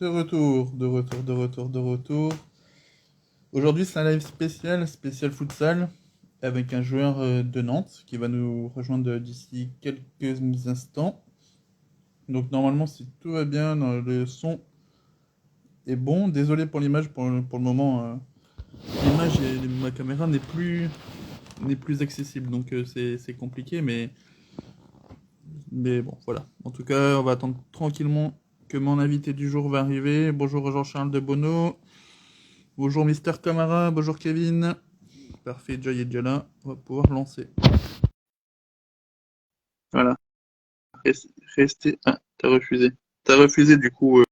De retour. Aujourd'hui, c'est un live spécial futsal, avec un joueur de Nantes qui va nous rejoindre d'ici quelques instants. Donc normalement, si tout va bien, le son est bon. Désolé pour l'image, pour le moment, l'image et ma caméra n'est plus accessible, donc c'est compliqué, mais bon, voilà. En tout cas, on va attendre tranquillement que mon invité du jour va arriver. Bonjour Jean-Charles de Bonneau. Bonjour Mister Camara, bonjour Kevin. Parfait, Joy est déjà là. On va pouvoir lancer. Voilà. Restez. Ah, t'as refusé. T'as refusé du coup.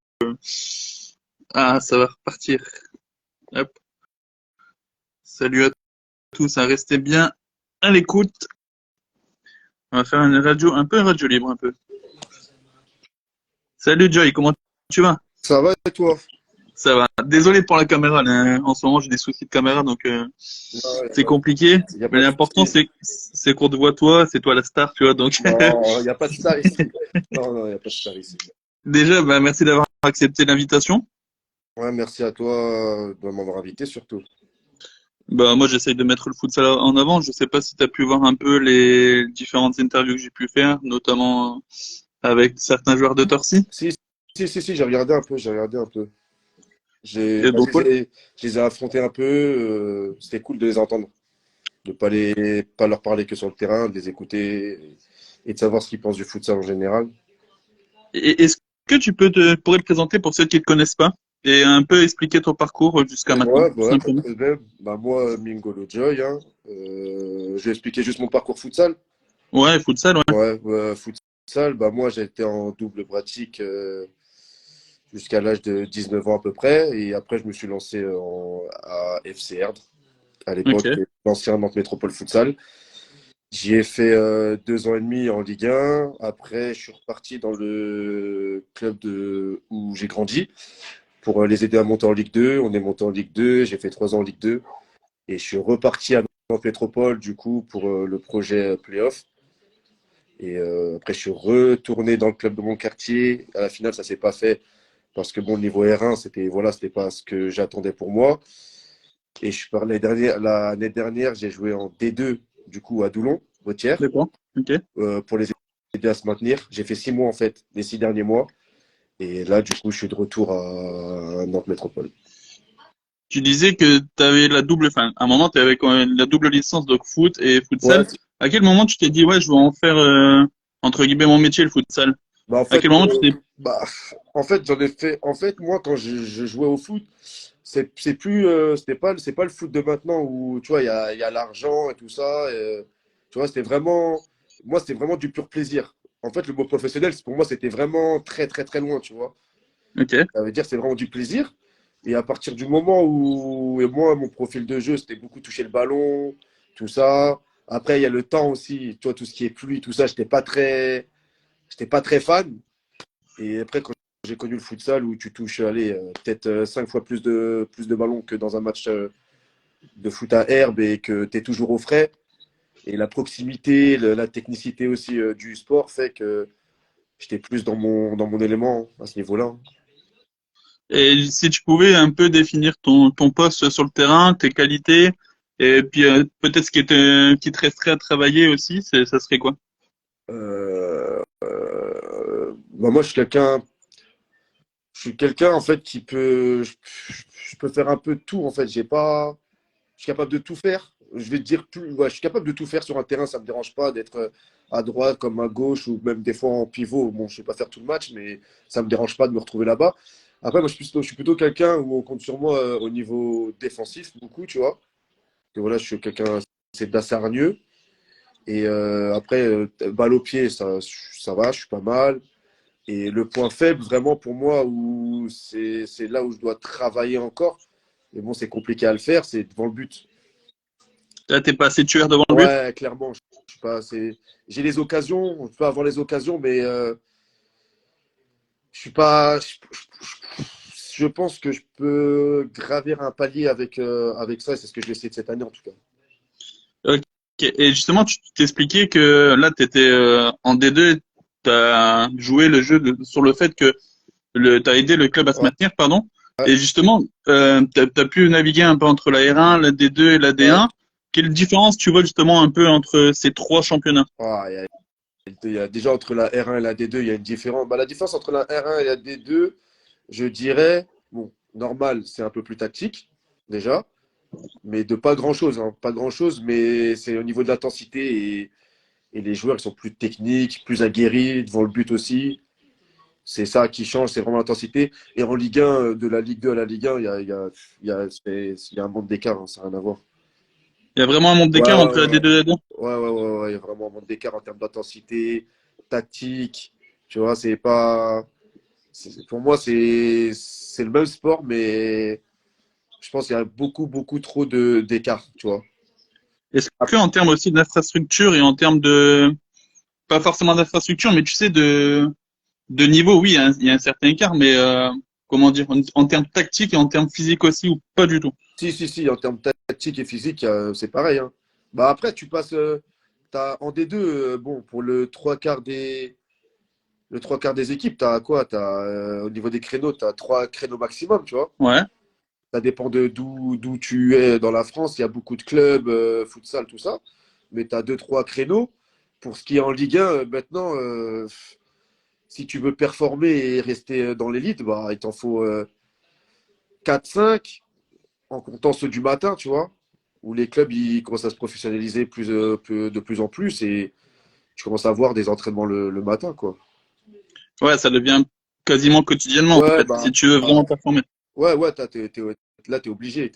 Ah, ça va repartir. Hop. Salut à tous, hein. Restez bien à l'écoute. On va faire une radio, un peu une radio libre, un peu. Salut Joy, comment tu vas? Ça va et toi? Ça va. Désolé pour la caméra, là. En ce moment j'ai des soucis de caméra, donc Non, c'est compliqué. il n'y a Mais pas de l'important souci. c'est qu'on te voit toi, c'est toi la star, tu vois. Donc Non, il n'y a pas de star ici. Non, non, il n'y a pas de star ici. déjà, bah, merci d'avoir accepté l'invitation. Ouais, merci à toi de m'avoir invité surtout. Bah, moi, j'essaye de mettre le futsal en avant. Je sais pas si tu as pu voir un peu les différentes interviews que j'ai pu faire, notamment avec certains joueurs de Torcy. Si, si, j'ai regardé un peu, j'ai regardé un peu. Et donc, voilà. Je les ai affrontés un peu, c'était cool de les entendre, de pas leur parler que sur le terrain, de les écouter et de savoir ce qu'ils pensent du futsal en général. Et est-ce que tu pourrais te présenter pour ceux qui ne te connaissent pas et un peu expliquer ton parcours jusqu'à maintenant, Ouais, tout ouais, pas de simplement. problème. Bah, moi, Mingolo Joy, hein, je vais expliquer juste mon parcours futsal. Ouais, futsal, ouais. Ouais, futsal, bah moi j'étais en double pratique jusqu'à l'âge de 19 ans à peu près. Et après, je me suis lancé à FC Erdre, à l'époque, Ok. l'ancien Nantes Métropole Futsal. J'y ai fait 2 ans et demi en Ligue 1. Après, je suis reparti dans le club où j'ai grandi pour les aider à monter en Ligue 2. On est monté en Ligue 2. J'ai fait 3 ans en Ligue 2. Et je suis reparti à Nantes Métropole, du coup, pour le projet Playoff. Et après, je suis retourné dans le club de mon quartier. À la finale, ça s'est pas fait parce que bon, le niveau R1, c'était pas ce que j'attendais pour moi. Et je suis l'année dernière, j'ai joué en D2 du coup à Doulon, Retière, D'accord. Ok. pour les aider à se maintenir. J'ai fait 6 mois en fait, les 6 derniers mois. Et là, du coup, je suis de retour à Nantes Métropole. Tu disais que tu avais la double, enfin, à un moment, tu avais quand même la double licence, donc foot et Ouais, futsal. À quel moment tu t'es dit, ouais, je vais en faire, entre guillemets, mon métier, le futsal? bah À quel moment tu t'es... bah, en fait, j'en ai fait. En fait, moi, quand je jouais au foot, c'est plus, c'est pas le foot de maintenant où tu vois, il y a l'argent et tout ça. Tu vois, c'était vraiment du pur plaisir. En fait, le mot professionnel, pour moi, c'était vraiment très, très, très loin, tu vois. Ok. Ça veut dire, c'est vraiment du plaisir. Et à partir du moment où, et moi, mon profil de jeu, c'était beaucoup toucher le ballon, tout ça. Après, il y a le temps aussi, tu vois, tout ce qui est pluie, tout ça, j'étais pas très fan. Et après, quand j'ai connu le futsal où tu touches, allez, peut-être 5 fois plus de ballons que dans un match de foot à herbe et que tu es toujours au frais. Et la proximité, la technicité aussi du sport fait que j'étais plus dans mon élément à ce niveau-là. Et si tu pouvais un peu définir ton poste sur le terrain, tes qualités, et puis peut-être qui te resterait à travailler aussi, ça serait quoi? Bah moi, je suis quelqu'un en fait je peux faire un peu de tout en fait. Je suis capable de tout faire. Je vais te dire plus, ouais, je suis capable de tout faire sur un terrain. Ça me dérange pas d'être à droite comme à gauche ou même des fois en pivot. Bon, je vais pas faire tout le match, mais ça me dérange pas de me retrouver là-bas. Après, moi, je suis plutôt quelqu'un où on compte sur moi au niveau défensif beaucoup, tu vois. Que voilà, je suis quelqu'un, c'est d'assez hargneux. Et après, balle au pied, ça va, je suis pas mal. Et le point faible, vraiment pour moi, où c'est là où je dois travailler encore. Et bon, c'est compliqué à le faire, c'est devant le but. Là, t'es pas assez tueur devant le but? Ouais, clairement, je suis pas assez. J'ai les occasions, je peux avoir les occasions, mais je suis pas. Je pense que je peux gravir un palier avec ça, et c'est ce que je vais essayer de cette année en tout cas. Ok. Et justement, tu t'expliquais que là, tu étais en D2, tu as joué le jeu sur le fait que t'as aidé le club à se Ouais, maintenir, pardon. ouais, Et justement, t'as pu naviguer un peu entre la R1, la D2 et la ouais. D1. Quelle différence tu vois justement un peu entre ces trois championnats? Ah, il y a déjà entre la R1 et la D2, il y a une différence. Bah, la différence entre la R1 et la D2, je dirais, bon, normal, c'est un peu plus tactique, déjà, mais de pas grand-chose, hein, pas grand-chose, mais c'est au niveau de l'intensité et les joueurs ils sont plus techniques, plus aguerris devant le but aussi. C'est ça qui change, c'est vraiment l'intensité. Et en Ligue 1, de la Ligue 2 à la Ligue 1, il y a un monde d'écart, hein, ça n'a rien à voir. Il y a vraiment un monde Ouais, d'écart ouais, entre la ouais, D2 et la D1. ouais, il y a vraiment un monde d'écart en termes d'intensité, tactique. Tu vois, c'est pas. Pour moi, c'est le même sport, mais je pense qu'il y a beaucoup trop d'écart, tu vois. Est-ce Ah, que en termes aussi d'infrastructure et en termes de, pas forcément d'infrastructure, mais tu sais, de niveau, oui, il y a un certain écart, mais comment dire, en termes tactiques et en termes physiques aussi, ou pas du tout. si, en termes tactique et physique, c'est pareil, hein. Bah après, tu passes. En D2, bon, pour le trois quarts des équipes, tu as quoi? Au niveau des créneaux, tu as trois créneaux maximum, tu vois. Ouais. Ça dépend de d'où tu es dans la France. Il y a beaucoup de clubs, futsal, tout ça. Mais tu as deux, trois créneaux. Pour ce qui est en Ligue 1, maintenant, si tu veux performer et rester dans l'élite, bah, il t'en faut 4-5 en comptant ceux du matin, tu vois, où les clubs ils commencent à se professionnaliser de plus en plus et tu commences à voir des entraînements le matin, quoi. Ouais, ça devient quasiment quotidiennement, en Ouais, fait, si tu veux vraiment performer. ouais, là, t'es obligé.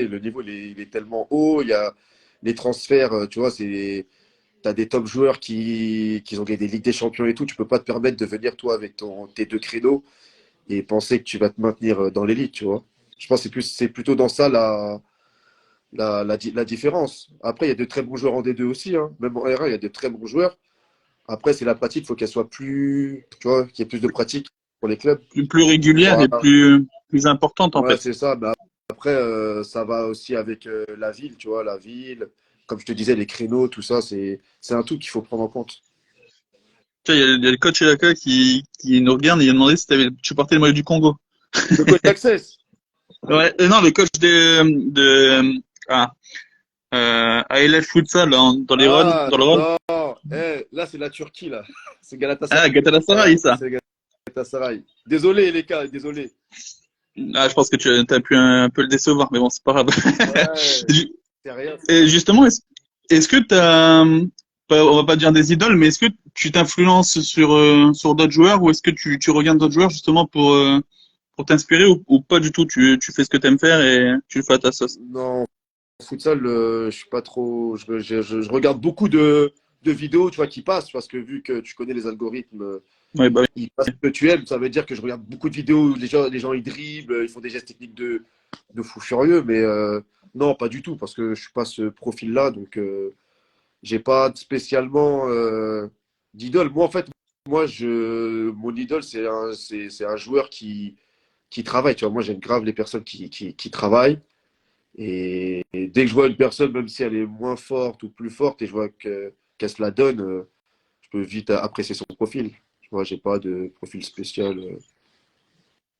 Le niveau, il est tellement haut. Il y a les transferts, tu vois, t'as des top joueurs qui ont gagné des Ligues des Champions et tout. Tu peux pas te permettre de venir, toi, avec tes deux créneaux et penser que tu vas te maintenir dans l'élite, tu vois. Je pense que c'est plutôt dans ça la différence. Après, il y a de très bons joueurs en D2 aussi, hein. Même en R1, il y a de très bons joueurs. Après, c'est la pratique, il faut qu'elle soit plus, tu vois, qu'il y ait plus de pratique pour les clubs. Plus régulière et Voilà. plus importante, en Ouais, fait. c'est ça. Mais après, ça va aussi avec la ville, tu vois, la ville. Comme je te disais, les créneaux, tout ça, c'est un tout qu'il faut prendre en compte. Tu vois, il y a le coach Elaka qui nous regarde et il a demandé si tu portais le maillot du Congo. Le coach Access. Ouais, non, le coach ah, ALF Futsal, dans les Rhônes, Ah, dans le Rhône. non. Là, c'est la Turquie, là. C'est Ah, Galatasaray. Ouais, Galatasaray, ça. c'est Galatasaray. Désolé, les gars, désolé. Ah, je pense que tu as pu un peu le décevoir, mais bon, c'est pas grave. Ouais, c'est rien. Et justement, est-ce que on va pas dire des idoles, mais est-ce que tu t'influences sur d'autres joueurs ou est-ce que tu regardes d'autres joueurs justement pour t'inspirer ou pas du tout? Tu fais ce que tu aimes faire et tu le fais à ta sauce. Non, futsal, je suis pas trop. Je regarde beaucoup de vidéos, tu vois, qui passent, parce que vu que tu connais les algorithmes, Ouais, bah ils passent ce que tu aimes. Ça veut dire que je regarde beaucoup de vidéos où les gens ils dribblent, ils font des gestes techniques de fou furieux, mais non, pas du tout, parce que je suis pas ce profil-là, donc j'ai pas spécialement d'idole. Moi, en fait, mon idole, c'est un joueur qui travaille. Tu vois, moi, j'aime grave les personnes qui travaillent. Et dès que je vois une personne, même si elle est moins forte ou plus forte, et je vois qu'elle se la donne, je peux vite apprécier son profil. Tu vois, j'ai pas de profil spécial.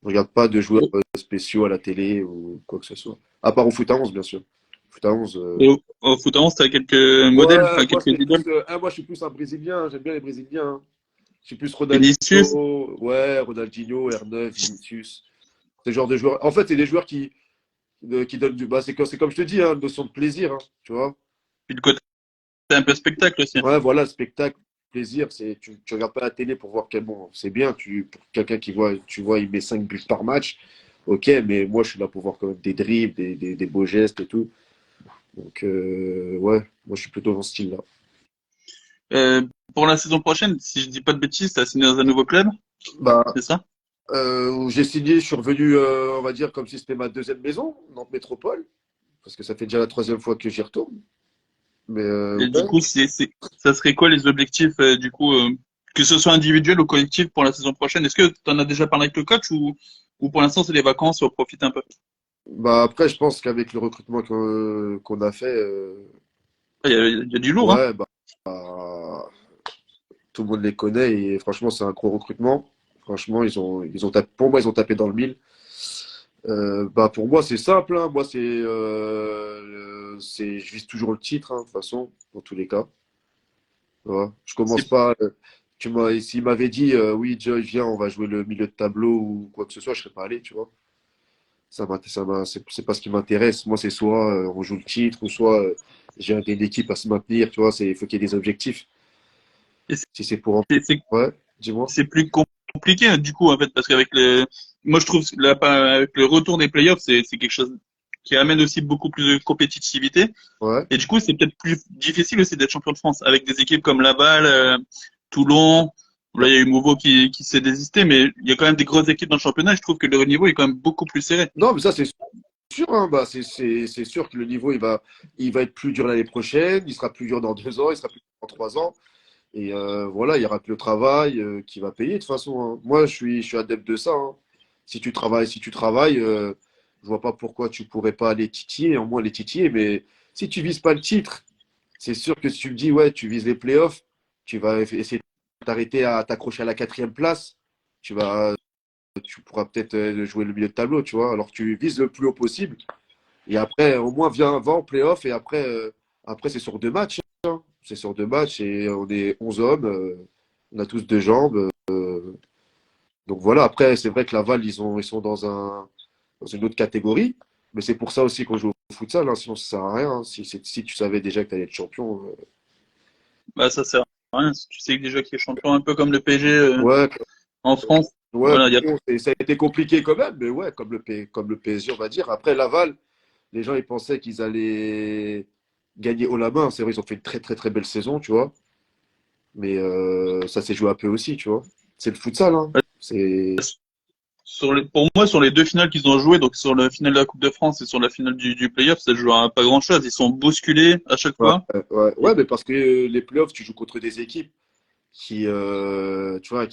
Je regarde pas de joueurs spéciaux à la télé ou quoi que ce soit. À part au foot à 11, bien sûr. Foot à 11. au foot en t'as quelques modèles, Ouais, enfin quelques idoles. moi, je suis plus un Brésilien. J'aime bien les Brésiliens, hein. Je suis plus Vinicius. Ronaldinho, ouais, Ronaldinho, R9, Vinicius. Ce genre de joueurs. En fait, c'est des joueurs qui donnent du. Bah, c'est comme je te dis, hein, une notion de plaisir, hein, tu vois. Puis le côté un peu spectacle aussi. Ouais, voilà, le spectacle, plaisir, tu regardes pas la télé pour voir quel bon, c'est bien, pour quelqu'un qui voit, tu vois, il met 5 buts par match, ok, mais moi je suis là pour voir quand même des dribbles, des beaux gestes et tout. Donc ouais, moi je suis plutôt dans ce style-là. Euh, pour la saison prochaine, si je dis pas de bêtises, t'as signé dans un nouveau club, Bah, c'est ça? où j'ai signé, je suis revenu, on va dire, comme si c'était ma deuxième maison, Nantes Métropole, parce que ça fait déjà la troisième fois que j'y retourne. Mais Et du ouais, coup, ça serait quoi les objectifs, du coup, que ce soit individuel ou collectif pour la saison prochaine? Est-ce que tu en as déjà parlé avec le coach ou pour l'instant c'est les vacances et on profite un peu? bah après, je pense qu'avec le recrutement qu'on a fait, Ah, il y a du lourd, hein? ouais, bah, tout le monde les connaît et franchement, c'est un gros recrutement. Franchement, pour moi, ils ont tapé dans le mille. Bah, pour moi, c'est simple, hein. Moi, je vise toujours le titre, hein, de toute façon, dans tous les cas. Tu vois. Je commence C'est pas. S'il m'avait dit, oui, Joy, viens, on va jouer le milieu de tableau ou quoi que ce soit, je serais pas allé, tu vois. C'est pas ce qui m'intéresse. Moi, c'est soit on joue le titre, ou soit j'ai une équipe à se maintenir, tu vois. Il faut qu'il y ait des objectifs. et Si c'est pour. c'est- c'est- Ouais, dis-moi. c'est plus compliqué du coup en fait parce qu'avec moi je trouve que là, avec le retour des playoffs, c'est quelque chose qui amène aussi beaucoup plus de compétitivité. Ouais. Et du coup, c'est peut-être plus difficile aussi d'être champion de France avec des équipes comme Laval, Toulon. Là, il y a eu Mouveau qui s'est désisté, mais il y a quand même des grosses équipes dans le championnat. Je trouve que le niveau est quand même beaucoup plus serré. Non, mais ça, c'est sûr, hein. Bah, c'est sûr que le niveau, il va être plus dur l'année prochaine, il sera plus dur dans 2 ans, il sera plus dur dans 3 ans. Et voilà, il y aura que le travail qui va payer de toute façon, hein. Moi, je suis adepte de ça, hein. Si tu travailles, je vois pas pourquoi tu pourrais pas aller titiller, au moins les titiller. Mais si tu vises pas le titre, c'est sûr que si tu me dis, ouais, tu vises les playoffs, tu vas essayer de t'arrêter à t'accrocher à la 4e place. Tu pourras peut-être jouer le milieu de tableau, tu vois. Alors tu vises le plus haut possible. Et après, au moins, va en playoff. Et après c'est sur 2 matchs, hein. C'est sur 2 matchs et on est 11 hommes. On a tous 2 jambes. Donc voilà, après, c'est vrai que Laval, ils sont dans une autre catégorie. Mais c'est pour ça aussi qu'on joue au futsal, hein. Sinon, ça sert à rien, hein. Si tu savais déjà que tu allais être champion. Bah, ça sert à rien. Si tu sais que déjà qui est champion, un peu comme le PSG Ouais, en France. ouais, Voilà, mais bon, ça a été compliqué quand même. Mais ouais, comme le PSG, on va dire. Après, Laval, les gens, ils pensaient qu'ils allaient gagner haut la main. C'est vrai, ils ont fait une très, très, très belle saison, tu vois. Mais ça s'est joué un peu aussi, tu vois. C'est le futsal, hein. C'est. pour moi, sur les deux finales qu'ils ont jouées, donc sur la finale de la Coupe de France et sur la finale du playoff, ça joue à pas grand-chose. Ils sont bousculés à chaque Ouais, fois. ouais, Et- ouais, mais parce que les playoffs, tu joues contre des équipes qui, tu vois,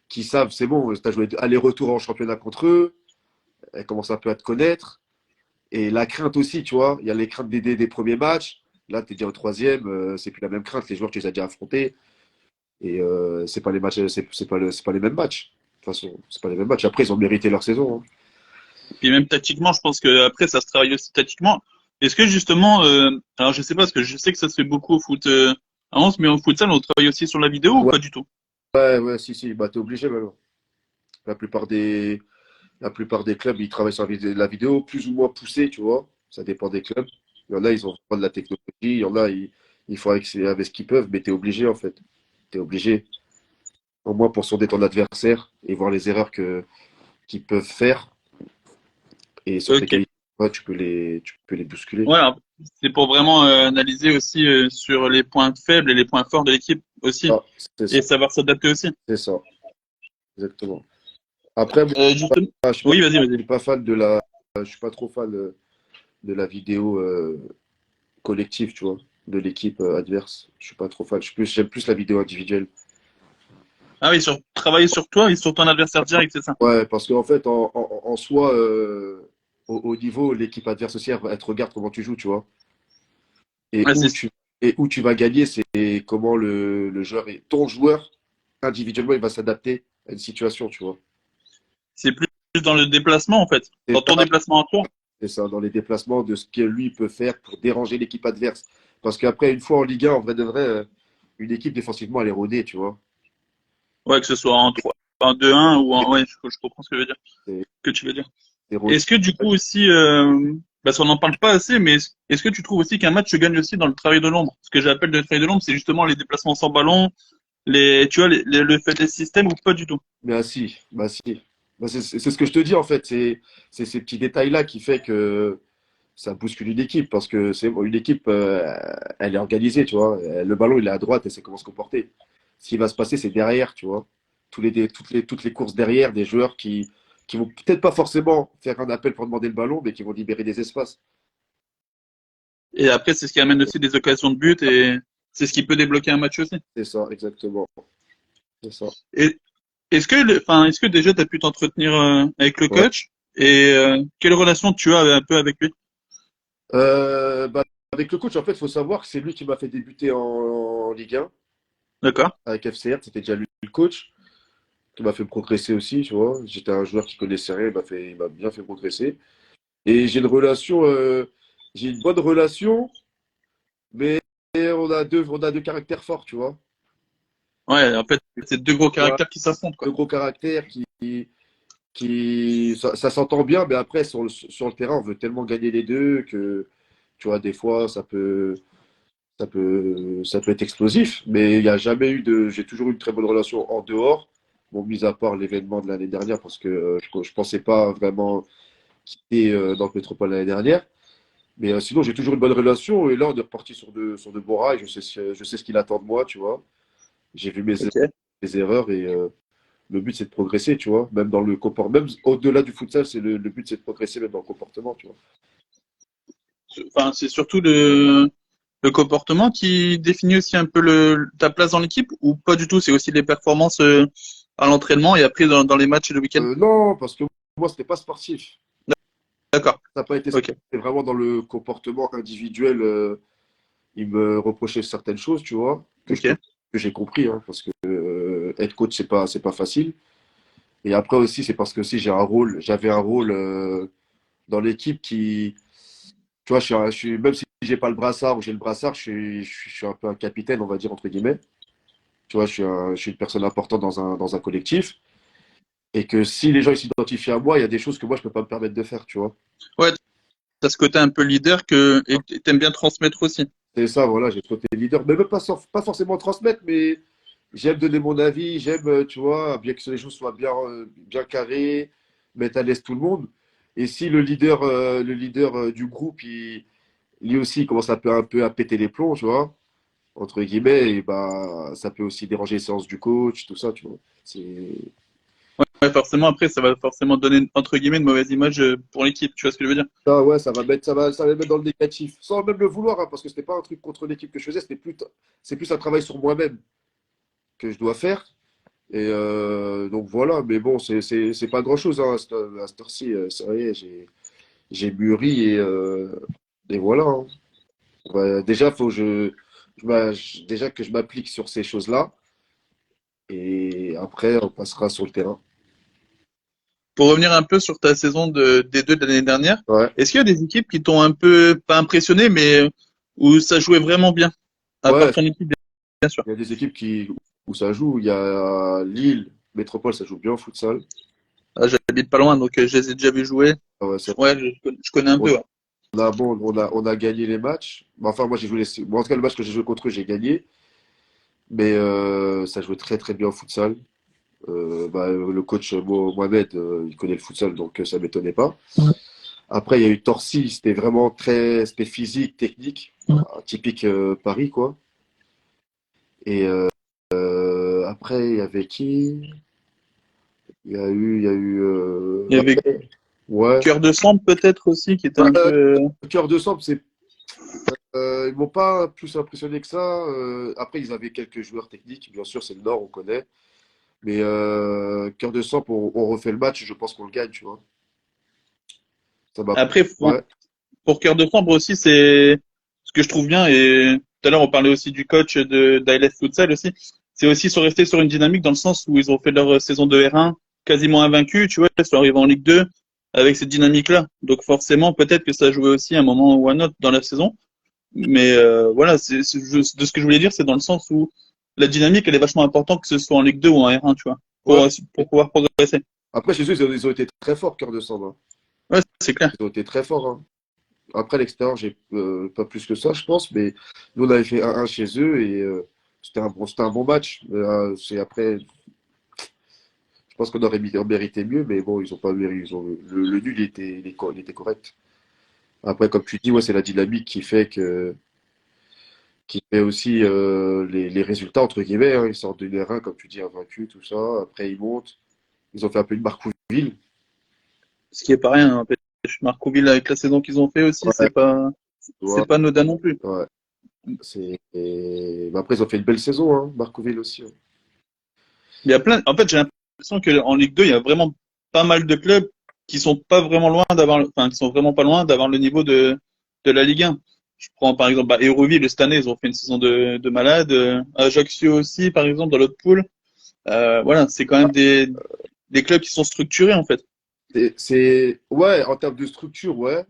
qui savent, c'est bon, tu as joué aller-retour en championnat contre eux, elles commencent un peu à te connaître. Et la crainte aussi, tu vois, il y a les craintes des premiers matchs. Là, tu es déjà au troisième, c'est plus la même crainte. Les joueurs, tu les as déjà affrontés. Et c'est pas les matchs, c'est pas les mêmes matchs. De toute façon, c'est pas les mêmes matchs. Après, ils ont mérité leur saison, hein. Puis même tactiquement, je pense que après ça se travaille aussi tactiquement. Est-ce que justement, alors je sais pas parce que je sais que ça se fait beaucoup au foot à 11, mais au futsal on travaille aussi sur la vidéo ou Ouais, pas du tout? ouais, ouais, si, bah, t'es obligé maintenant. La plupart des, la plupart des clubs, ils travaillent sur la vidéo plus ou moins poussée, tu vois. Ça dépend des clubs. Il y en a, ils ont pas de la technologie. Il y en a, ils font avec ce qu'ils peuvent, mais t'es obligé, en fait. T'es obligé. Au moins pour sonder ton adversaire et voir les erreurs qu'ils peuvent faire. Et sur tes Ok. qualités, ouais, tu peux les bousculer. Ouais, alors, c'est pour vraiment analyser aussi sur les points faibles et les points forts de l'équipe aussi, Ah, c'est ça, et savoir s'adapter aussi. c'est ça, exactement. Après, moi, Justement. je suis pas, Oui, vas-y, je vas-y. suis pas fan je suis pas trop fan de la vidéo collective, tu vois, de l'équipe adverse. Je suis pas trop fan. J'aime plus la vidéo individuelle. Ah oui, travailler sur toi et sur ton adversaire direct, c'est ça. Ouais, parce qu'en fait, en soi, au niveau, l'équipe adverse aussi, elle te regarde comment tu joues, tu vois. Et Ouais, où tu, et où tu vas gagner, c'est comment le joueur ton joueur, individuellement, il va s'adapter à une situation, tu vois. c'est plus dans le déplacement en fait, C'est dans ton ça, déplacement à toi. c'est ça, dans les déplacements, de ce que lui peut faire pour déranger l'équipe adverse. Parce qu'après, une fois en Ligue 1, en vrai de vrai, une équipe défensivement, elle est rodée, tu vois. Ouais, que ce soit en 3, en 2-1 ou en, ouais, je comprends ce que, C'est que tu veux dire. c'est rodé. Est-ce que du coup aussi, parce qu'on n'en parle pas assez, mais est-ce que tu trouves aussi qu'un match se gagne aussi dans le travail de l'ombre? Ce que j'appelle le travail de l'ombre, c'est justement les déplacements sans ballon, tu vois, le fait des systèmes ou pas du tout. Mais ah si, bah si. Bah, c'est ce que je te dis en fait. C'est ces petits détails-là qui fait que ça bouscule une équipe. Parce que c'est bon, une équipe, elle est organisée, tu vois. Le ballon, il est à droite et c'est comment se comporter. Ce qui va se passer, c'est derrière, tu vois. Toutes les courses derrière, des joueurs qui vont peut-être pas forcément faire un appel pour demander le ballon, mais qui vont libérer des espaces. Et après, c'est ce qui amène aussi des occasions de but et c'est ce qui peut débloquer un match aussi. C'est ça, exactement. C'est ça. Et est-ce que déjà tu as pu t'entretenir avec le Ouais. coach et quelle relation tu as un peu avec lui? Bah, avec le coach, en fait, il faut savoir que c'est lui qui m'a fait débuter en Ligue 1 D'accord? avec FCR. C'était déjà lui le coach. qui m'a fait progresser aussi, tu vois. J'étais un joueur qui connaissait rien, il m'a bien fait progresser. Et j'ai une bonne relation, mais on a deux caractères forts, tu vois. Ouais, en fait, c'est deux gros Ouais, caractères qui s'affrontent, quoi. deux gros caractères ça s'entend bien, mais après, sur le terrain, on veut tellement gagner les deux que, tu vois, des fois, ça peut être explosif, mais il n'y a jamais eu j'ai toujours eu une très bonne relation en dehors, bon, mis à part l'événement de l'année dernière, parce que je pensais pas vraiment quitter dans le Métropole l'année dernière. Mais sinon, j'ai toujours une bonne relation, et là, on est reparti sur de bons rails, je sais ce qu'il attend de moi, tu vois. J'ai vu Ok. mes erreurs, et le but, c'est de progresser, tu vois. Même dans le comportement, même au-delà du futsal, le but, c'est de progresser, même dans le comportement, tu vois. Enfin, c'est surtout le comportement qui définit aussi un peu ta place dans l'équipe ou pas du tout? C'est aussi les performances à l'entraînement et après dans les matchs et le week-end. Non, parce que moi, c'était pas sportif. D'accord. Ça n'a pas été Ok. sportif. C'est vraiment dans le comportement individuel. Il me reprochait certaines choses, tu vois, Ok. que j'ai compris, hein, parce que être coach, c'est pas facile. Et après aussi, c'est parce que aussi j'avais un rôle dans l'équipe tu vois, même si j'ai pas le brassard ou j'ai le brassard, je suis un peu un capitaine, on va dire, entre guillemets. Tu vois, je suis une personne importante dans un collectif. Et que si les gens ils s'identifient à moi, il y a des choses que moi, je peux pas me permettre de faire, tu vois. Ouais, t'as ce côté un peu leader et t'aimes bien transmettre aussi. C'est ça, voilà, j'ai ce côté leader. Mais même pas forcément transmettre, mais j'aime donner mon avis, j'aime, tu vois, bien que les choses soient bien carrées, mettre à l'aise tout le monde. Et si le leader du groupe, lui aussi, il commence un peu à péter les plombs, tu vois, entre guillemets, et bah, ça peut aussi déranger les séances du coach, tout ça, tu vois. C'est Ouais, forcément, après, ça va forcément donner, entre guillemets, une mauvaise image pour l'équipe. Tu vois ce que je veux dire? ça, ouais, ça va mettre dans le négatif, sans même le vouloir, hein, parce que c'était pas un truc contre l'équipe que je faisais, c'est plus un travail sur moi-même que je dois faire. Et donc voilà, mais bon, c'est pas grand-chose hein, à cette heure-ci. C'est vrai, j'ai mûri et voilà, hein. Déjà, déjà que je m'applique sur ces choses-là et après, on passera sur le terrain. Pour revenir un peu sur ta saison des deux de l'année dernière, Ouais, est-ce qu'il y a des équipes qui t'ont un peu, pas impressionné, mais où ça jouait vraiment bien? À part ouais, ton équipe, bien sûr. il y a des équipes où ça joue. Il y a Lille, Métropole, ça joue bien au futsal. Ah, j'habite pas loin, donc je les ai déjà vus jouer. Ah ouais, Ouais, je connais un on peu. Ouais. on a gagné les matchs. Enfin, moi, en tout cas, le match que j'ai joué contre eux, j'ai gagné. Mais ça jouait très très bien au futsal. Le coach Mohamed, il connaît le futsal, donc ça m'étonnait pas. Après, il y a eu Torcy, c'était physique, technique, typique Paris, quoi. Et après, il y avait qui? Il y a eu, Il y avait ouais. Cœur de Sambre peut-être aussi, qui était Bah, un peu. Cœur de Sambre, ils m'ont pas plus impressionné que ça. Après, ils avaient quelques joueurs techniques, bien sûr, c'est le Nord, on connaît. Mais Cœur de Sambre, on refait le match, je pense qu'on le gagne, tu vois. Ça m'a. Après, Ouais, pour Cœur de Sambre aussi, c'est ce que je trouve bien. Et tout à l'heure, on parlait aussi du coach de d'ALF Futsal aussi. C'est aussi ils sont restés sur une dynamique dans le sens où ils ont fait leur saison de R1 quasiment invaincus, tu vois, ils sont arrivés en Ligue 2 avec cette dynamique-là. Donc forcément, peut-être que ça a joué aussi à un moment ou à un autre dans la saison. Mais voilà, de ce que je voulais dire, c'est dans le sens où la dynamique, elle est vachement importante que ce soit en Ligue 2 ou en R1, tu vois, ouais. pour pouvoir progresser. Après, chez eux, ils ont été très forts, Cœur de Sambre, hein. Ouais, c'est clair. Ils ont été très forts, hein. Après, à l'extérieur, j'ai pas plus que ça, je pense. Mais nous, on avait fait 1-1 chez eux et c'était un bon match. Après, je pense qu'on aurait mérité mieux, mais bon, ils ont pas mérité. Le nul, il était correct. Après, comme tu dis, ouais, c'est la dynamique qui fait aussi les résultats, entre guillemets, hein. Ils sortent de l'R1, comme tu dis, invaincus, tout ça. Après, ils montent. Ils ont fait un peu une Marcouville. Ce qui est pas rien, hein. Marcouville avec la saison qu'ils ont fait aussi, Ouais, tu c'est vois. pas anodin non plus. Ouais. Mais après, ils ont fait une belle saison, hein, Marcouville aussi, hein. En fait, j'ai l'impression qu'en Ligue 2, il y a vraiment pas mal de clubs qui sont pas vraiment loin qui sont vraiment pas loin d'avoir le niveau de la Ligue 1. Je prends par exemple, Hérouville, cette année, ils ont fait une saison de malade. Ajaccio aussi, par exemple, dans l'autre poule. Voilà, c'est quand même des clubs qui sont structurés en fait. Ouais, en termes de structure, ouais.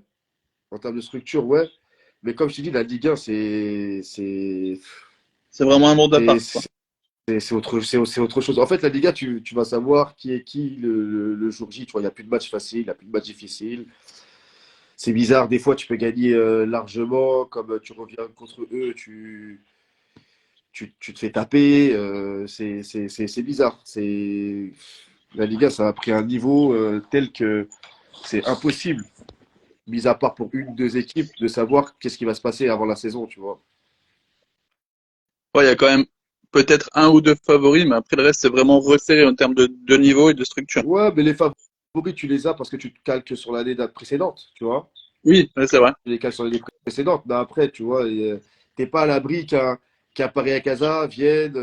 En termes de structure, ouais. Mais comme je t'ai dit, la Ligue 1, C'est vraiment un monde à c'est, part, quoi. c'est, c'est autre chose. En fait, la Ligue 1, tu vas savoir qui est qui le jour J. Tu vois, il n'y a plus de match facile, il n'y a plus de match difficile. C'est bizarre, des fois, tu peux gagner largement. Comme tu reviens contre eux, tu te fais taper. C'est bizarre. La Ligue 1, ça a pris un niveau tel que c'est impossible, mis à part pour une, deux équipes, de savoir qu'est-ce qui va se passer avant la saison, tu vois. Ouais, il y a quand même peut-être un ou deux favoris, mais après le reste, c'est vraiment resserré en termes de niveau et de structure. Ouais, mais les favoris, tu les as parce que tu te calques sur l'année précédente, tu vois. Oui, ouais, c'est vrai. Tu les calques sur l'année précédente. Mais après, tu vois, t'es pas à l'abri qu'un Paris à Casa vienne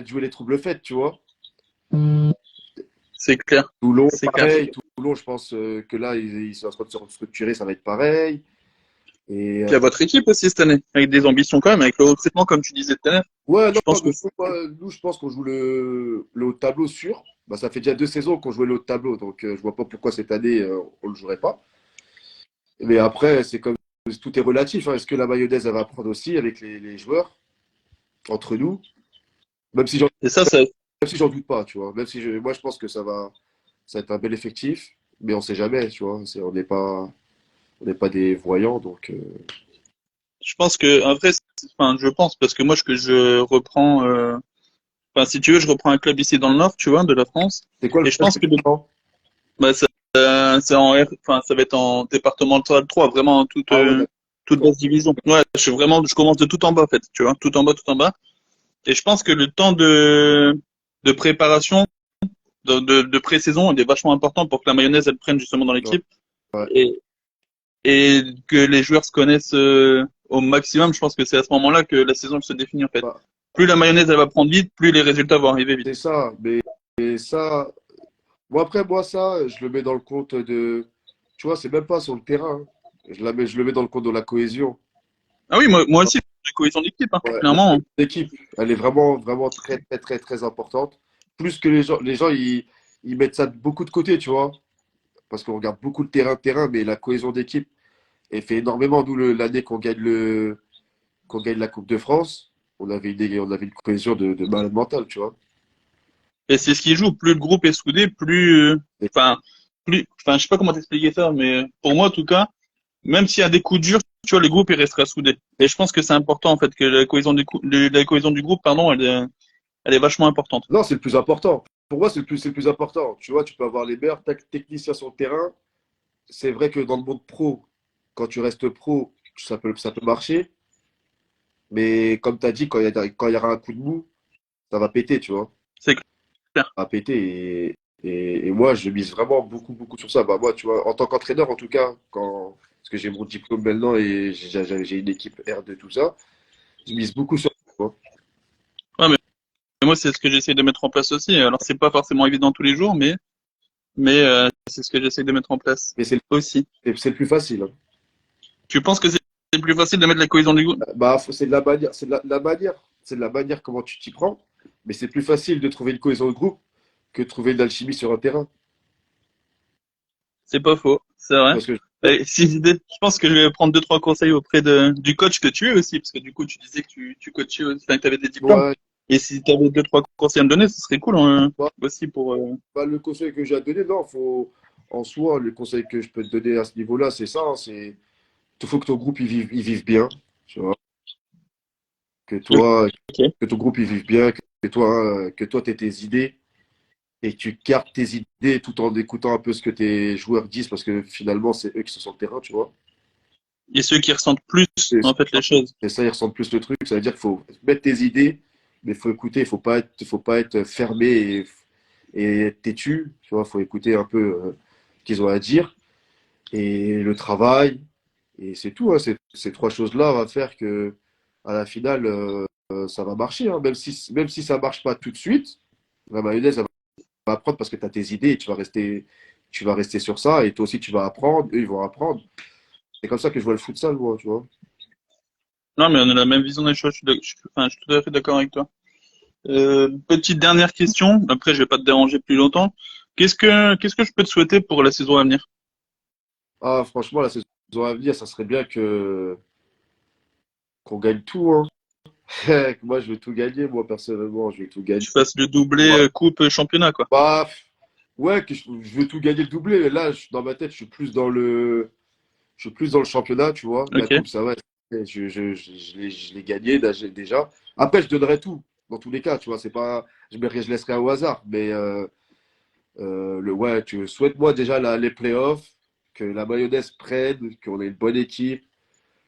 jouer les troubles fêtes, tu vois. C'est clair. Toulon, C'est clair. pareil. Toulon, je pense que là, ils sont en train de se restructurer, ça va être pareil. Et Puis il y a votre équipe aussi cette année, avec des ambitions quand même, avec le recrutement, comme tu disais tout à l'heure. ouais, Je non, pense que nous, je pense qu'on joue le haut de tableau sûr. Bah, ça fait déjà 2 saisons qu'on jouait le haut de tableau, donc je vois pas pourquoi cette année on le jouerait pas. Mais après, c'est comme tout est relatif, hein. Est-ce que la mayonnaise elle va prendre aussi avec les joueurs entre nous? Même si j'en, et ça, même si j'en doute pas, tu vois. Moi, je pense que ça va être un bel effectif, mais on sait jamais, tu vois. On n'est pas des voyants, donc. je pense que en vrai, enfin, je pense parce que moi, que je reprends, enfin, si tu veux, je reprends un club ici dans le nord, tu vois, de la France, C'est quoi le et je stage pense que que tu prends? bah, c'est enfin, ça va être en départemental 3, vraiment Ah ouais, toute d'accord. basse division. Ouais, je commence de tout en bas, en fait, tu vois, tout en bas, tout en bas. Et je pense que le temps de préparation, de pré-saison, il est vachement important pour que la mayonnaise, elle prenne justement dans Ouais, l'équipe ouais. et, et que les joueurs se connaissent au maximum. Je pense que c'est à ce moment-là que la saison elle se définit, en fait. Bah, Plus la mayonnaise, elle va prendre vite, plus les résultats vont arriver vite. c'est ça, mais ça. Bon, après, moi, ça, je le mets dans le compte de. Tu vois, c'est même pas sur le terrain, hein. Je le mets dans le compte de la cohésion. Ah oui, moi aussi, la cohésion d'équipe, hein, Ouais, la clairement, hein. cohésion d'équipe, elle est vraiment, vraiment très, très, très, très importante. Plus que les gens ils mettent ça beaucoup de côté, tu vois. Parce qu'on regarde beaucoup le terrain, mais la cohésion d'équipe, elle fait énormément. D'où l'année qu'on gagne la Coupe de France, on avait une cohésion de malade mental, tu vois. Et c'est ce qui joue. Plus le groupe est soudé, plus, Et- enfin, je sais pas comment t'expliquer ça, mais pour moi, en tout cas, même s'il y a des coups durs, tu vois, le groupe, il restera soudé. Et je pense que c'est important, en fait, que la cohésion du groupe, pardon, elle est vachement importante. non, c'est le plus important. Pour moi, c'est le plus important. Tu vois, tu peux avoir les meilleurs techniciens sur le terrain. C'est vrai que dans le monde pro, quand tu restes pro, ça peut marcher. Mais comme tu as dit, quand il y aura un coup de mou, ça va péter, tu vois. C'est clair. Ça va péter. Et moi, je mise vraiment beaucoup, beaucoup sur ça. Bah, moi, tu vois, en tant qu'entraîneur, en tout cas, parce que j'ai mon diplôme maintenant et j'ai une équipe R2, tout ça, je mise beaucoup sur ça, tu vois. Ouais, mais moi, c'est ce que j'essaie de mettre en place aussi. Alors, c'est pas forcément évident tous les jours, mais c'est ce que j'essaie de mettre en place Mais aussi. c'est le plus facile, hein. Tu penses que c'est plus facile de mettre la cohésion du groupe? Bah, c'est de la manière, c'est de la manière comment tu t'y prends. Mais c'est plus facile de trouver une cohésion de groupe que de trouver de l'alchimie sur un terrain. C'est pas faux, c'est vrai. Parce que Et je pense que je vais prendre deux, trois conseils auprès du coach que tu es aussi, parce que du coup, tu disais que tu coachais, enfin, que tu avais des diplômes. moi, Et si tu avais deux, trois conseils à me donner, ce serait cool, hein, aussi pour. bah, le conseil que j'ai à te donner, non, en soi, le conseil que je peux te donner à ce niveau-là, c'est ça, hein, il faut que ton groupe il vive bien, tu vois, que toi, Ok. que ton groupe il vive bien, que toi, t'aies tes idées et que tu gardes tes idées tout en écoutant un peu ce que tes joueurs disent parce que finalement, c'est eux qui sont sur le terrain, tu vois. Et ceux qui ressentent plus, Et en fait, les choses. ça, ils ressentent plus le truc. Ça veut dire qu'il faut mettre tes idées, mais il faut écouter, faut pas être fermé et têtu, tu vois, faut écouter un peu ce qu'ils ont à dire et le travail. Et c'est tout, hein. Ces trois choses-là vont faire que à la finale, ça va marcher, hein. Même si ça marche pas tout de suite, la mayonnaise, elle va apprendre parce que tu as tes idées et tu vas rester sur ça. Et toi aussi, tu vas apprendre, eux, ils vont apprendre. C'est comme ça que je vois le futsal, moi, tu vois. Non, mais on a la même vision des choses. Enfin, je suis tout à fait d'accord avec toi. Petite dernière question, après je vais pas te déranger plus longtemps. Qu'est-ce que je peux te souhaiter pour la saison à venir? Ah, franchement, la saison à venir, ça serait bien que qu'on gagne tout, hein. Moi, je veux tout gagner, moi, personnellement, je veux tout gagner. Tu fasses le doublé Ouais. coupe championnat, quoi. Bah, ouais, je veux tout gagner le doublé. Là, dans ma tête, je suis plus dans le championnat, tu vois. La Ok, coupe, ça va. Je l'ai gagné déjà. Après, je donnerai tout, dans tous les cas, tu vois. C'est pas, je laisserai au hasard. Mais ouais, souhaite-moi déjà les playoffs, que la mayonnaise prenne, qu'on ait une bonne équipe,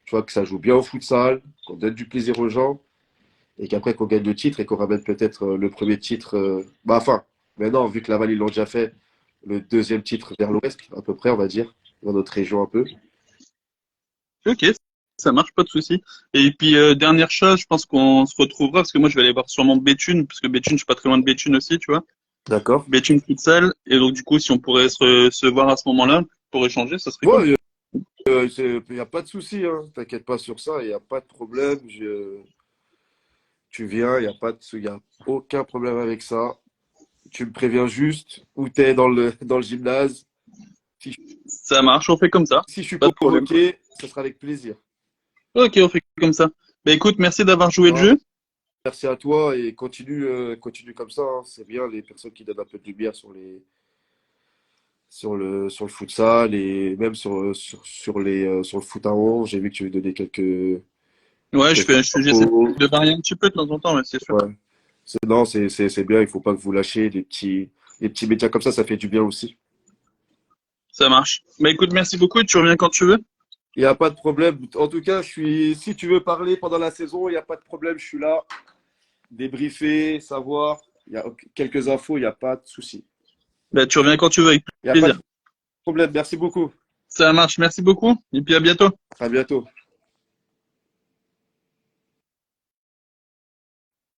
tu vois, que ça joue bien au futsal, qu'on donne du plaisir aux gens, et qu'après qu'on gagne le titre et qu'on ramène peut-être le premier titre. Bah, enfin, maintenant, vu que Laval, ils l'ont déjà fait, le deuxième titre vers l'ouest, à peu près, on va dire, dans notre région un peu. ok, ça marche, pas de souci. Et puis dernière chose, je pense qu'on se retrouvera parce que moi je vais aller voir sûrement Béthune, parce que Béthune, je suis pas très loin de Béthune aussi, tu vois. D'accord. Béthune futsal, et donc du coup, si on pourrait se voir à ce moment-là pour échanger, ça serait cool. Ouais, il n'y a pas de souci, hein. T'inquiète pas sur ça, il n'y a pas de problème. Tu viens, il y a aucun problème avec ça. Tu me préviens juste où tu es dans le gymnase. Si, Ça marche, on fait comme ça. si je suis Pas de problème. convoqué, ce sera avec plaisir. Ok, on fait comme ça. Bah écoute, merci d'avoir joué le Non, jeu. merci à toi et continue comme ça, hein. C'est bien les personnes qui donnent un peu de lumière sur le futsal et même sur le foot à 11. J'ai vu que tu veux donner Ouais, quelques j'essaie infos. de varier un petit peu de temps en temps, mais c'est sûr. Ouais. Non, c'est bien, il faut pas que vous lâchiez les petits médias comme ça fait du bien aussi. Ça marche. Bah écoute, merci beaucoup, tu reviens quand tu veux. Il n'y a pas de problème. En tout cas, si tu veux parler pendant la saison, il n'y a pas de problème, je suis là. Débriefer, savoir. Il y a quelques infos, il n'y a pas de souci. Bah tu reviens quand tu veux, avec Il n'y a pas plaisir. de problème. Merci beaucoup. Ça marche, merci beaucoup, et puis à bientôt. À bientôt.